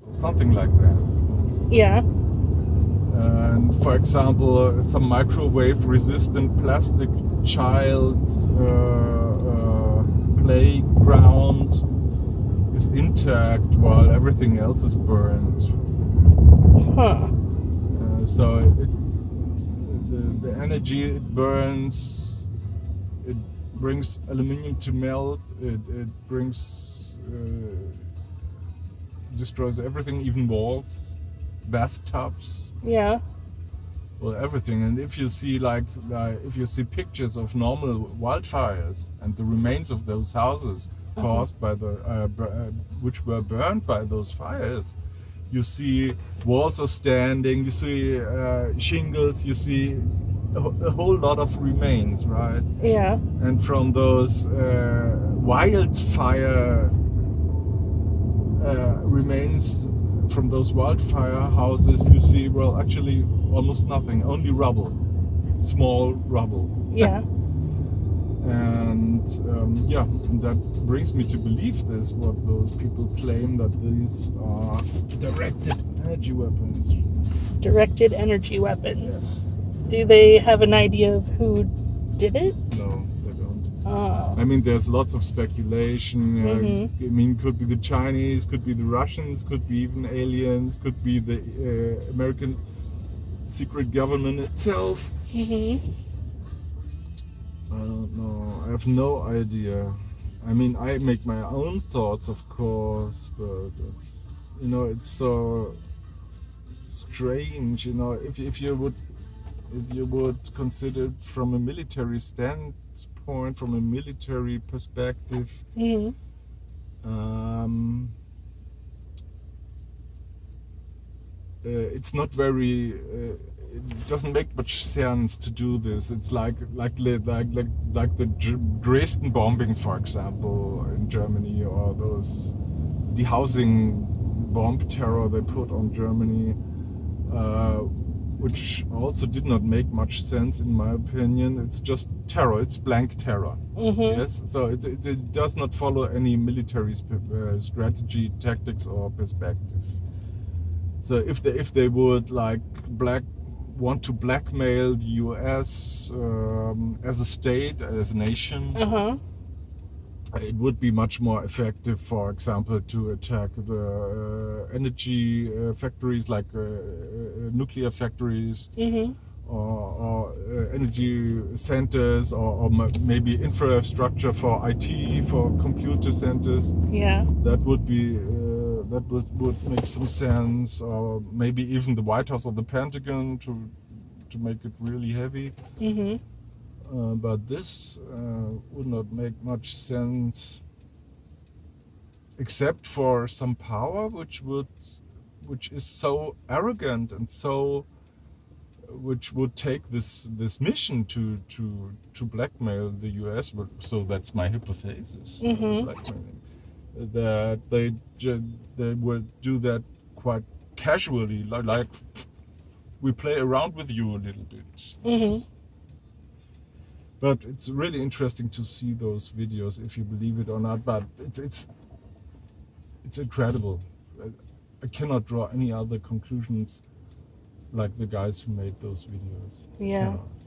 or something like that. Yeah. And for example, some microwave-resistant plastic child playground is intact while everything else is burned. Huh. So the energy it burns, it brings aluminum to melt. It brings destroys everything, even walls, bathtubs. Yeah. Well, everything. And if you see if you see pictures of normal wildfires and the remains of those houses caused by the which were burned by those fires, you see walls are standing, you see shingles, you see a whole lot of remains, right? Yeah. And from those wildfire remains, from those wildfire houses, you see, well, actually almost nothing, only rubble, small rubble. Yeah. And that brings me to believe this, what those people claim, that these are directed energy weapons. Directed energy weapons. Yes. Do they have an idea of who did it? No, they don't. Oh. I mean, there's lots of speculation. Mm-hmm. I mean, could be the Chinese, could be the Russians, could be even aliens, could be the American secret government itself. Mm-hmm. I don't know. I have no idea. I mean, I make my own thoughts, of course, but it's, it's so strange. If you would consider it from a military standpoint, from a military perspective, Mm-hmm. It's not very. It doesn't make much sense to do this. It's like the Dresden bombing, for example, in Germany, or the housing bomb terror they put on Germany, which also did not make much sense in my opinion. It's just terror. It's blank terror. Mm-hmm. Yes. So it does not follow any military strategy, tactics, or perspective. So if they would want to blackmail the U.S. As a state, as a nation, Uh-huh. it would be much more effective, for example, to attack the energy factories, like nuclear factories, Mm-hmm. or energy centers, or maybe infrastructure for IT, for computer centers. Yeah. That would be that would make some sense, or maybe even the White House or the Pentagon to make it really heavy. Mm-hmm. But this would not make much sense, except for some power which is so arrogant and so, which would take this mission to blackmail the US. So that's my hypothesis. Mm-hmm. Blackmailing, that they would do that quite casually, like we play around with you a little bit. Mm-hmm. But it's really interesting to see those videos, if you believe it or not. But it's incredible. I cannot draw any other conclusions like the guys who made those videos. Yeah. Cannot.